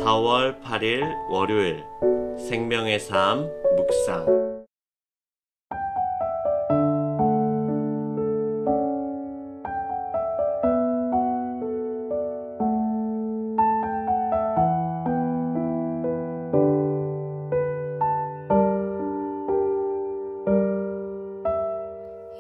4월 8일 월요일 생명의 삶 묵상.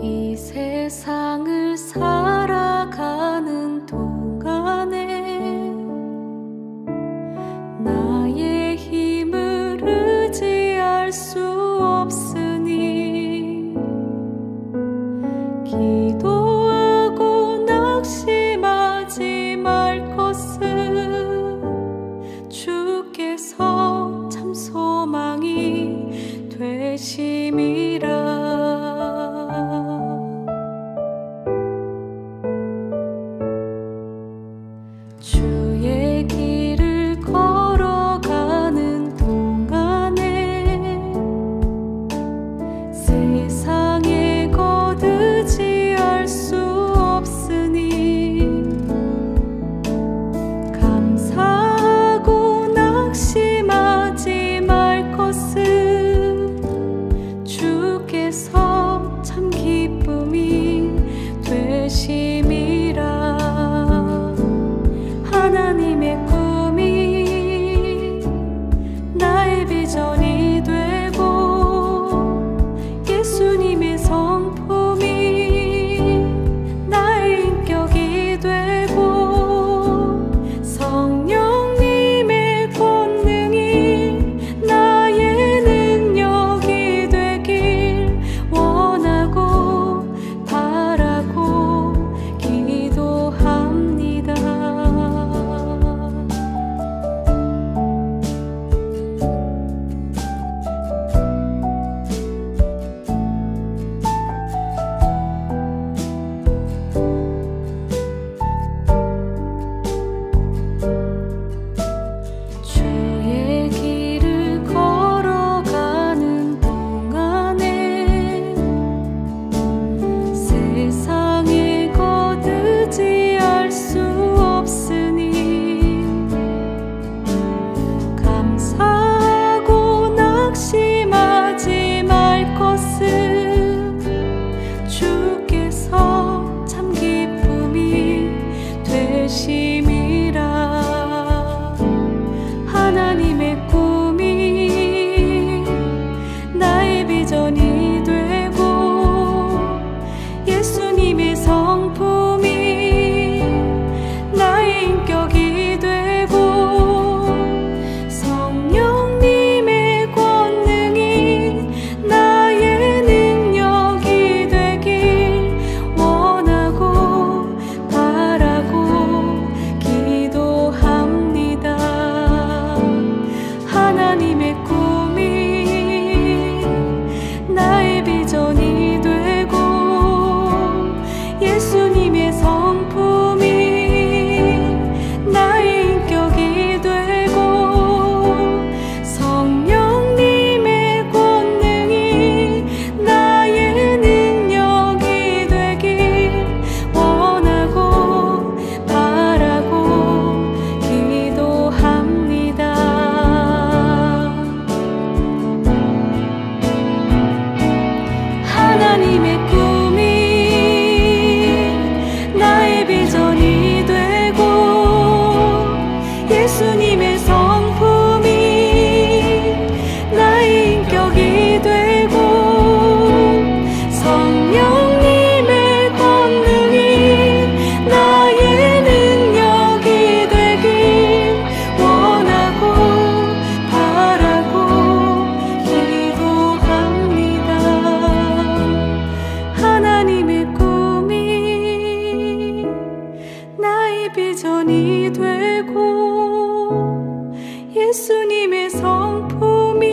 이 세상을 살아가는 동안에 나의 힘을 의지할 수 없으니 기도하고 낙심하지 말 것은 주께서 참 소망이 되심이라. 주의 길을 걸어가는 동안에 세상에 거두지할 수 없으니 감사하고 낙심하지 말 것은 주께서 참 기쁨이 되심이라. 하나님의 꿈이 나의 비전이 되고 예수님의 성품이 나의 인격이 되고 성령님의 권능이 나의 능력이 되길 원하고 바라고 기도합니다. 주의 길을 걸어가는 동안에 세상에 거두지할 수 없으니 감사하고 낙심하지 말 것은 주께서 참 기쁨이 되심이라. 하나님의 꿈이 나의 비전이 되고 예수님의 성품이 나의 인격이 되고 성령님의 권능이 나의 능력이 되길 원하고 바라고 기도합니다. 하나님의 꿈이 나의 비전이 되고 예수님의 성품이 나의 인격이 되고 성령님의 권능이 나의 능력이 되길 원하고 바라고 기도합니다. 하나님의 꿈이 나의 비전이 되고 예수님의 성품이 나의 인격이 되고 성령님의 권능이 나의 능력이 되길 원하고 바라고 기도합니다. 하나님의 꿈이 나의 비전이 되고 예수님의 성품이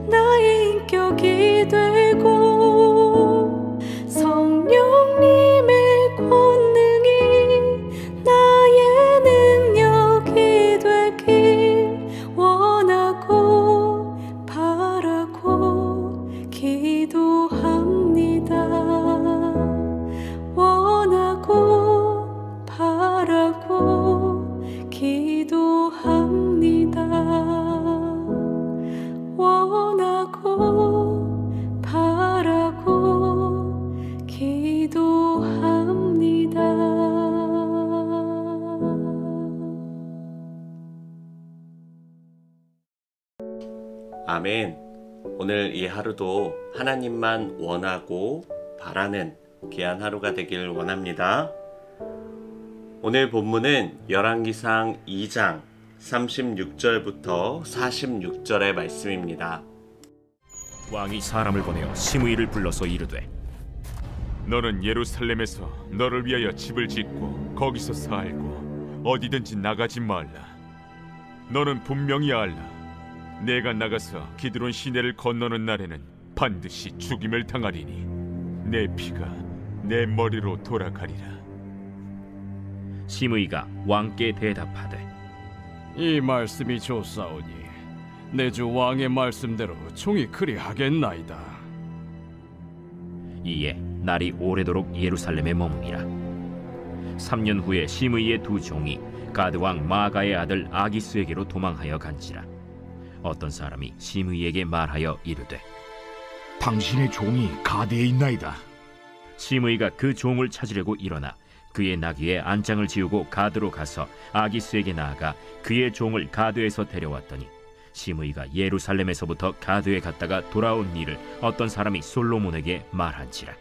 나의 인격이 되고 성령님의 권능이 나의 능력이 되길 원하고 바라고 기도합니다. 원하고 바라고 아멘. 오늘 이 하루도 하나님만 원하고 바라는 귀한 하루가 되길 원합니다. 오늘 본문은 열왕기상 2장 36절부터 46절의 말씀입니다. 왕이 사람을 보내어 시므이를 불러서 이르되, 너는 예루살렘에서 너를 위하여 집을 짓고 거기서 살고 어디든지 나가지 말라. 너는 분명히 알라. 내가 나가서 기드론 시내를 건너는 날에는 반드시 죽임을 당하리니 내 피가 내 머리로 돌아가리라. 시므이가 왕께 대답하되, 이 말씀이 좋사오니 내 주 왕의 말씀대로 종이 그리하겠나이다. 이에 날이 오래도록 예루살렘에 머무니라. 3년 후에 시므이의 두 종이 가드 왕 마가의 아들 아기스에게로 도망하여 간지라. 어떤 사람이 시므이에게 말하여 이르되, 당신의 종이 가드에 있나이다. 시므이가 그 종을 찾으려고 일어나 그의 나귀에 안장을 지우고 가드로 가서 아기스에게 나아가 그의 종을 가드에서 데려왔더니, 시므이가 예루살렘에서부터 가드에 갔다가 돌아온 일을 어떤 사람이 솔로몬에게 말한지라.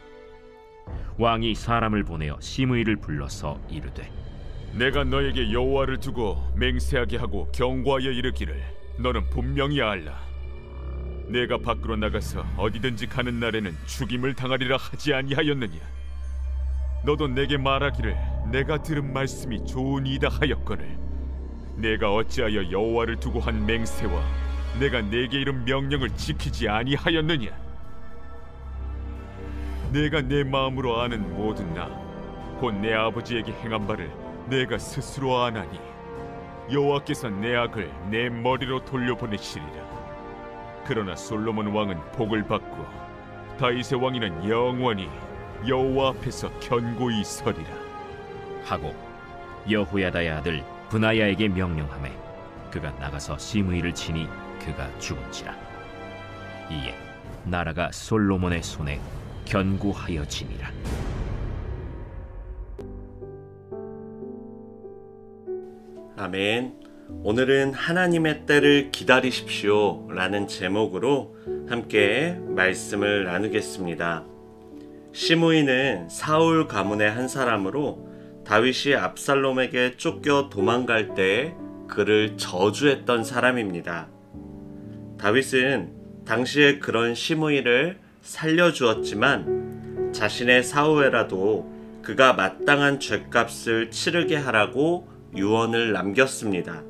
왕이 사람을 보내어 시므이를 불러서 이르되, 내가 너에게 여호와를 두고 맹세하게 하고 경고하여 이르기를 너는 분명히 알라. 내가 밖으로 나가서 어디든지 가는 날에는 죽임을 당하리라 하지 아니하였느냐. 너도 내게 말하기를 내가 들은 말씀이 좋으니이다 하였거늘 내가 어찌하여 여호와를 두고 한 맹세와 내가 내게 이른 명령을 지키지 아니하였느냐. 내가 내 마음으로 아는 모든 나 곧 내 아버지에게 행한 바를 내가 스스로 아나니 여호와께서 내 악을 내 머리로 돌려보내시리라. 그러나 솔로몬 왕은 복을 받고 다윗의 왕위는 영원히 여호와 앞에서 견고히 서리라 하고 여호야다의 아들 브나야에게 명령하매 그가 나가서 시므이를 치니 그가 죽은지라. 이에 나라가 솔로몬의 손에 견고하여지니라. 아멘. 오늘은 하나님의 때를 기다리십시오 라는 제목으로 함께 말씀을 나누겠습니다. 시므이는 사울 가문의 한 사람으로 다윗이 압살롬에게 쫓겨 도망갈 때 그를 저주했던 사람입니다. 다윗은 당시에 그런 시므이를 살려주었지만 자신의 사후에라도 그가 마땅한 죗값을 치르게 하라고 유언을 남겼습니다.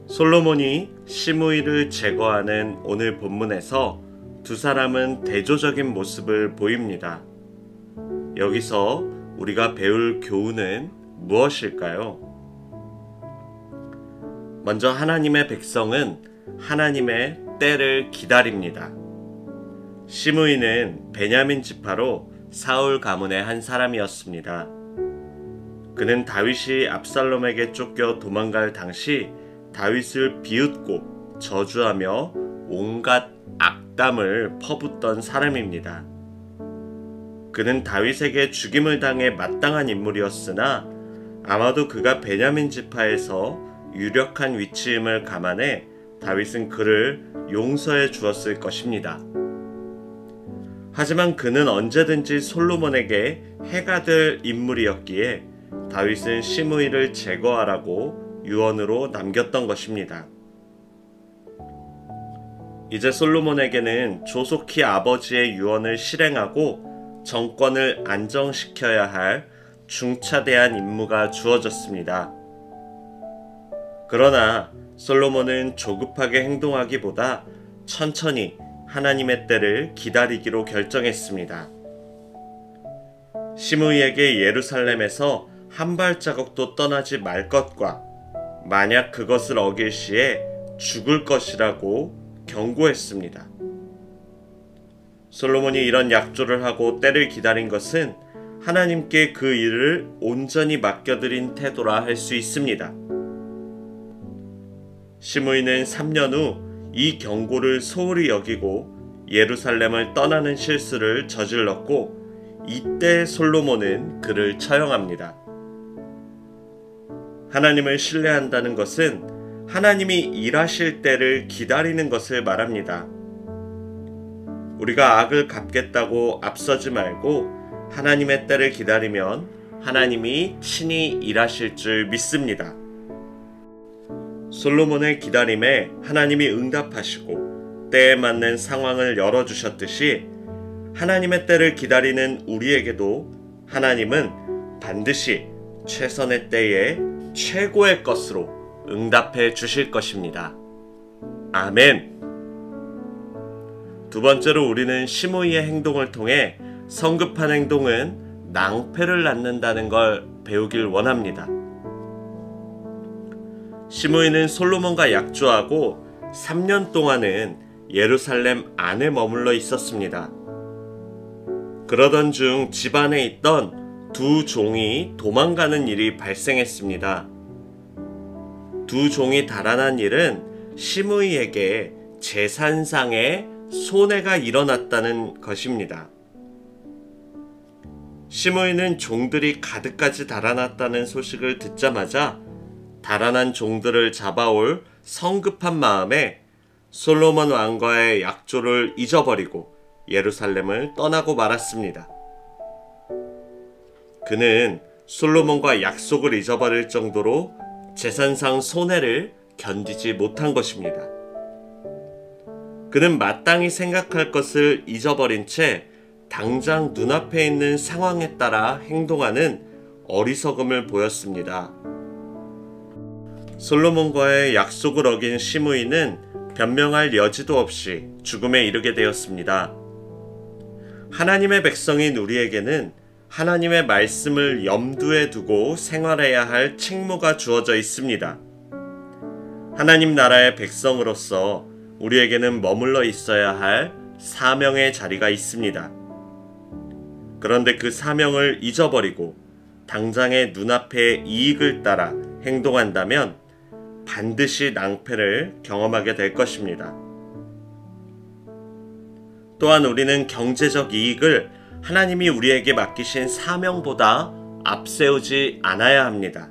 솔로몬이 시므이를 제거하는 오늘 본문에서 두 사람은 대조적인 모습을 보입니다. 여기서 우리가 배울 교훈은 무엇일까요? 먼저 하나님의 백성은 하나님의 때를 기다립니다. 시므이는 베냐민 지파로 사울 가문의 한 사람이었습니다. 그는 다윗이 압살롬에게 쫓겨 도망갈 당시 다윗을 비웃고 저주하며 온갖 악담을 퍼붓던 사람입니다. 그는 다윗에게 죽임을 당해 마땅한 인물이었으나 아마도 그가 베냐민 지파에서 유력한 위치임을 감안해 다윗은 그를 용서해 주었을 것입니다. 하지만 그는 언제든지 솔로몬에게 해가 될 인물이었기에 다윗은 시므이를 제거하라고 유언으로 남겼던 것입니다. 이제 솔로몬에게는 조속히 아버지의 유언을 실행하고 정권을 안정시켜야 할 중차대한 임무가 주어졌습니다. 그러나 솔로몬은 조급하게 행동하기보다 천천히 하나님의 때를 기다리기로 결정했습니다. 시므이에게 예루살렘에서 한 발자국도 떠나지 말 것과 만약 그것을 어길 시에 죽을 것이라고 경고했습니다. 솔로몬이 이런 약조를 하고 때를 기다린 것은 하나님께 그 일을 온전히 맡겨드린 태도라 할 수 있습니다. 시므이는 3년 후 이 경고를 소홀히 여기고 예루살렘을 떠나는 실수를 저질렀고 이때 솔로몬은 그를 처형합니다. 하나님을 신뢰한다는 것은 하나님이 일하실 때를 기다리는 것을 말합니다. 우리가 악을 갚겠다고 앞서지 말고 하나님의 때를 기다리면 하나님이 친히 일하실 줄 믿습니다. 솔로몬의 기다림에 하나님이 응답하시고 때에 맞는 상황을 열어주셨듯이 하나님의 때를 기다리는 우리에게도 하나님은 반드시 최선의 때에 최고의 것으로 응답해 주실 것입니다. 아멘. 두 번째로 우리는 시므이의 행동을 통해 성급한 행동은 낭패를 낳는다는 걸 배우길 원합니다. 시므이는 솔로몬과 약조하고 3년 동안은 예루살렘 안에 머물러 있었습니다. 그러던 중 집안에 있던 두 종이 도망가는 일이 발생했습니다. 두 종이 달아난 일은 시므이에게 재산상의 손해가 일어났다는 것입니다. 시므이는 종들이 가득까지 달아났다는 소식을 듣자마자 달아난 종들을 잡아올 성급한 마음에 솔로몬 왕과의 약조를 잊어버리고 예루살렘을 떠나고 말았습니다. 그는 솔로몬과 약속을 잊어버릴 정도로 재산상 손해를 견디지 못한 것입니다. 그는 마땅히 생각할 것을 잊어버린 채 당장 눈앞에 있는 상황에 따라 행동하는 어리석음을 보였습니다. 솔로몬과의 약속을 어긴 시므이는 변명할 여지도 없이 죽음에 이르게 되었습니다. 하나님의 백성인 우리에게는 하나님의 말씀을 염두에 두고 생활해야 할 책무가 주어져 있습니다. 하나님 나라의 백성으로서 우리에게는 머물러 있어야 할 사명의 자리가 있습니다. 그런데 그 사명을 잊어버리고 당장의 눈앞의 이익을 따라 행동한다면 반드시 낭패를 경험하게 될 것입니다. 또한 우리는 경제적 이익을 하나님이 우리에게 맡기신 사명보다 앞세우지 않아야 합니다.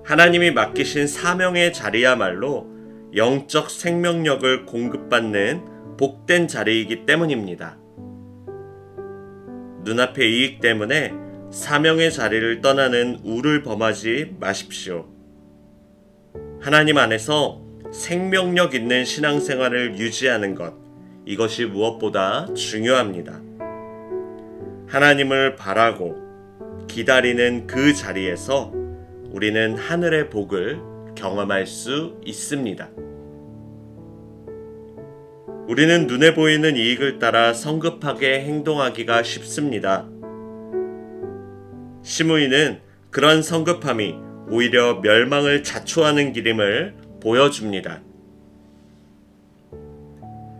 하나님이 맡기신 사명의 자리야말로 영적 생명력을 공급받는 복된 자리이기 때문입니다. 눈앞의 이익 때문에 사명의 자리를 떠나는 우를 범하지 마십시오. 하나님 안에서 생명력 있는 신앙생활을 유지하는 것, 이것이 무엇보다 중요합니다. 하나님을 바라고 기다리는 그 자리에서 우리는 하늘의 복을 경험할 수 있습니다. 우리는 눈에 보이는 이익을 따라 성급하게 행동하기가 쉽습니다. 시므이는 그런 성급함이 오히려 멸망을 자초하는 길임을 보여줍니다.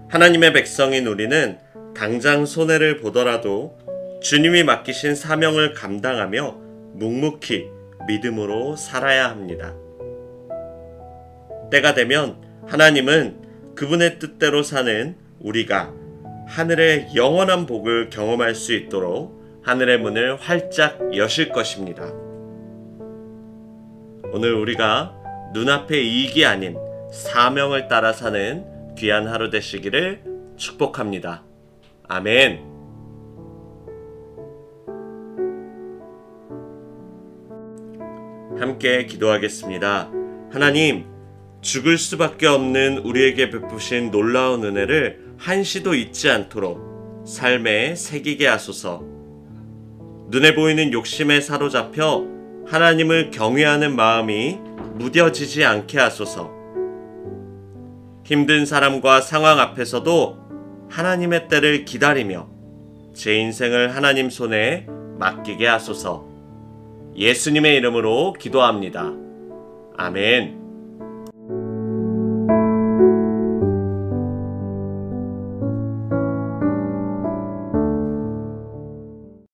하나님의 백성인 우리는 당장 손해를 보더라도 주님이 맡기신 사명을 감당하며 묵묵히 믿음으로 살아야 합니다. 때가 되면 하나님은 그분의 뜻대로 사는 우리가 하늘의 영원한 복을 경험할 수 있도록 하늘의 문을 활짝 여실 것입니다. 오늘 우리가 눈앞의 이익이 아닌 사명을 따라 사는 귀한 하루 되시기를 축복합니다. 아멘. 함께 기도하겠습니다. 하나님, 죽을 수밖에 없는 우리에게 베푸신 놀라운 은혜를 한시도 잊지 않도록 삶에 새기게 하소서. 눈에 보이는 욕심에 사로잡혀 하나님을 경외하는 마음이 무뎌지지 않게 하소서. 힘든 사람과 상황 앞에서도 하나님의 때를 기다리며 제 인생을 하나님 손에 맡기게 하소서. 예수님의 이름으로 기도합니다. 아멘.